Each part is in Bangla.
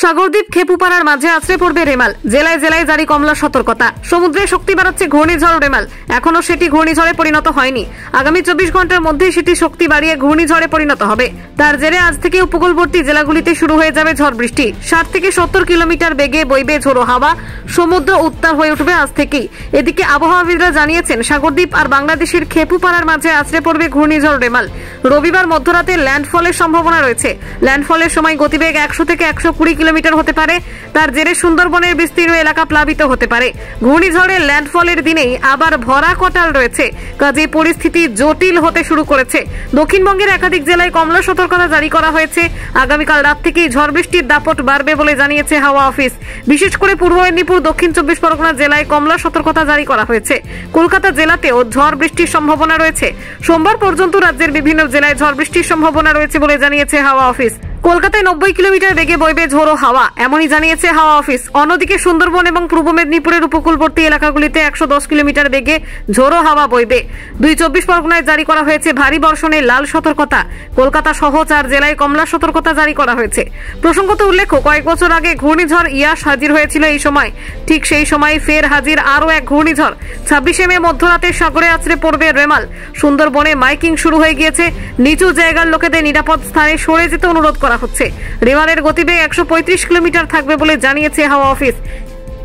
সাগরদ্বীপ খেপুপাড়ার মাঝে আছড়ে পড়বে রেমাল। জেলায় জেলায় জারি কমলা সতর্কতা। সমুদ্রে শক্তি বাড়াচ্ছে ঘূর্ণিঝড় রেমাল। এখনো সেটি ঘূর্ণিঝড়ে পরিণত হয়নি। আগামী 24 ঘন্টার মধ্যেই সেটি শক্তি বাড়িয়ে ঘূর্ণিঝড়ে পরিণত হবে। তার জেরে আজ থেকে উপকূলবর্তী জেলাগুলিতে শুরু হয়ে যাবে ঝড় বৃষ্টি। 60 থেকে 70 কিলোমিটার বেগে বইবে ঝোড়ো হাওয়া। সমুদ্র উত্তাল হয়ে উঠবে আজ থেকেই। এদিকে আবহাওয়াবিদরা জানিয়েছেন, সাগরদ্বীপ আর বাংলাদেশের খেপুপাড়ার মাঝে আছড়ে পড়বে ঘূর্ণিঝড় রেমাল। রবিবার মধ্যরাতে ল্যান্ডফলের সম্ভাবনা রয়েছে। ল্যান্ডফলের সময় গতিবেগ 100 থেকে 120 কিলোমিটার হতে পারে। তার জেরে সুন্দরবনের বিস্তীর্ণ এলাকা প্লাবিত হতে পারে। ঘূর্ণিঝড়ের ল্যান্ডফলের দিনেই আবার ভরা কটাল রয়েছে, কাজে পরিস্থিতি জটিল হতে শুরু করেছে। দক্ষিণবঙ্গের একাধিক জেলায় কমলা সতর্কতা জারি করা হয়েছে। আগামীকাল রাত থেকেই ঝড় বৃষ্টির দাপট বাড়বে বলে জানিয়েছে হাওয়া অফিস। বিশেষ করে পূর্ব মেদিনীপুর, দক্ষিণ 24 পরগনা জেলায় কমলা সতর্কতা জারি করা হয়েছে। কলকাতা জেলাতেও ঝড় বৃষ্টির সম্ভাবনা রয়েছে। সোমবার পর্যন্ত রাজ্যের বিভিন্ন জেলায় ঝড় বৃষ্টির সম্ভাবনা রয়েছে বলে জানিয়েছে হাওয়া অফিস। কলকাতায় 90 কিলোমিটার বেগে বইবে ঝোড়ো হাওয়া, এমনই জানিয়েছে হাওয়া অফিস। অন্যদিকে সুন্দরবন এবং পূর্ব মেদিনীপুরের উপকূলবর্তী এলাকাগুলিতে 110 কিলোমিটার বেগে ঝোড়ো হাওয়া বইবে। 24 পরগনায় জারি করা হয়েছে ভারী বর্ষণের লাল সতর্কতা। কলকাতা সহ 4 জেলায় কমলা সতর্কতা জারি করা হয়েছে। প্রসঙ্গত উল্লেখ্য, কয়েক বছর আগে ঘূর্ণিঝড় ইয়াস হাজির হয়েছিল এই সময়। ঠিক সেই সময় ফের হাজির আরও এক ঘূর্ণিঝড়। 26 মে মধ্যরাতে সাগরে আছড়ে পড়বে রেমাল। সুন্দরবনে মাইকিং শুরু হয়ে গিয়েছে। নিচু জায়গার লোকেদের নিরাপদ স্থানে সরে যেতে অনুরোধ করা হচ্ছে। রেমালের গতিবেগ 135 কিলোমিটার থাকবে বলে জানিয়েছে হাওয়া অফিস।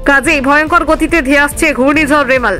কাজেই ভয়ঙ্কর গতিতে ধেয়ে আসছে ঘূর্ণিঝড় রেমাল।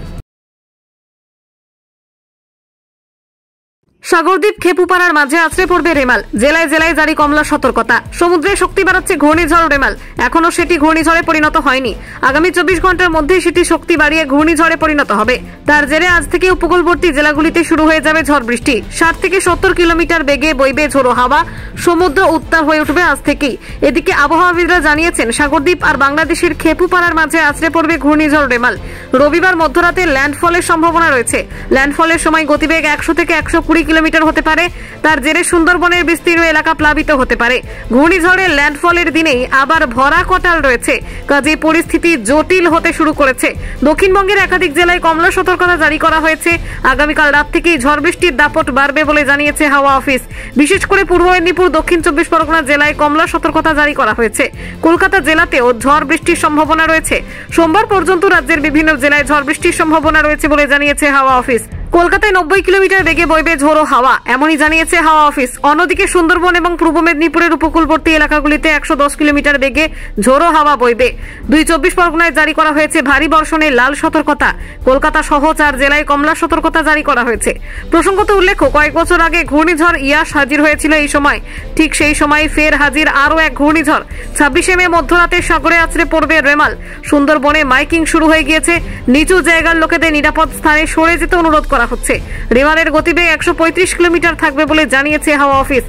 সাগরদ্বীপ খেপুপাড়ার মাঝে আছড়ে পড়বে রেমাল। জেলায় জেলায় জারি কমলা সতর্কতা। সমুদ্রে শক্তি বাড়াচ্ছে ঘূর্ণিঝড় রেমাল। এখনো সেটি ঘূর্ণিঝড়ে পরিণত হয়নি। আগামী 24 ঘন্টার মধ্যেই সেটি শক্তি বাড়িয়ে ঘূর্ণিঝড়ে পরিণত হবে। তার জেরে আজ থেকে উপকূলবর্তী জেলাগুলিতে শুরু হয়ে যাবে ঝড় বৃষ্টি। 60 থেকে 70 কিলোমিটার বেগে বইবে ঝোড়ো হাওয়া। সমুদ্র উত্তাল হয়ে উঠবে আজ থেকেই। এদিকে আবহাওয়াবিদরা জানিয়েছেন, সাগরদ্বীপ আর বাংলাদেশের খেপুপাড়ার মাঝে আছড়ে পড়বে ঘূর্ণিঝড় রেমাল। রবিবার মধ্যরাতে ল্যান্ডফলের সম্ভাবনা রয়েছে। ল্যান্ডফলের সময় গতিবেগ 100 থেকে 120 কিলোমিটার হতে পারে। তার জেরে সুন্দরবনের বিস্তীর্ণ এলাকা প্লাবিত হতে পারে। ঘূর্ণিঝড়ের ল্যান্ডফলের দিনেই আবার ভরা কটাল রয়েছে, কাজে পরিস্থিতি জটিল হতে শুরু করেছে। দক্ষিণবঙ্গের একাধিক জেলায় কমলা সতর্কতা জারি করা হয়েছে। আগামীকাল রাত থেকেই ঝড় বৃষ্টির দাপট বাড়বে বলে জানিয়েছে হাওয়া অফিস। বিশেষ করে পূর্ব মেদিনীপুর, দক্ষিণ 24 পরগনা জেলায় কমলা সতর্কতা জারি করা হয়েছে। কলকাতা জেলাতেও ঝড় বৃষ্টির সম্ভাবনা রয়েছে। সোমবার পর্যন্ত রাজ্যের বিভিন্ন জেলায় ঝড় বৃষ্টির সম্ভাবনা রয়েছে বলে জানিয়েছে হাওয়া অফিস। কলকাতায় 90 কিলোমিটার বেগে বইবে ঝোড়ো হাওয়া, এমনই জানিয়েছে হাওয়া অফিস। অন্যদিকে সুন্দরবন এবং পূর্ব মেদিনীপুরের উপকূলবর্তী এলাকাগুলিতে 110 কিলোমিটার বেগে ঝোড়ো হাওয়া বইবে। 24 পরগনায় জারি করা হয়েছে ভারী বর্ষণের লাল সতর্কতা। কলকাতা সহ 4 জেলায় কমলা সতর্কতা জারি করা হয়েছে। প্রসঙ্গত উল্লেখ্য, কয়েক বছর আগে ঘূর্ণিঝড় ইয়াস হাজির হয়েছিল এই সময়। ঠিক সেই সময় ফের হাজির আরও এক ঘূর্ণিঝড়। 26 মে মধ্যরাতে সাগরে আছড়ে পড়বে রেমাল। সুন্দরবনে মাইকিং শুরু হয়ে গিয়েছে। নিচু জায়গার লোকেদের নিরাপদ স্থানে সরে যেতে অনুরোধ করা হচ্ছে। রেমালের গতিবেগ 135 কিলোমিটার থাকবে বলে জানিয়েছে হাওয়া অফিস।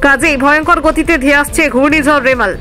কাজেই ভয়ঙ্কর গতিতে ধেয়ে আসছে ঘূর্ণিঝড় রেমাল।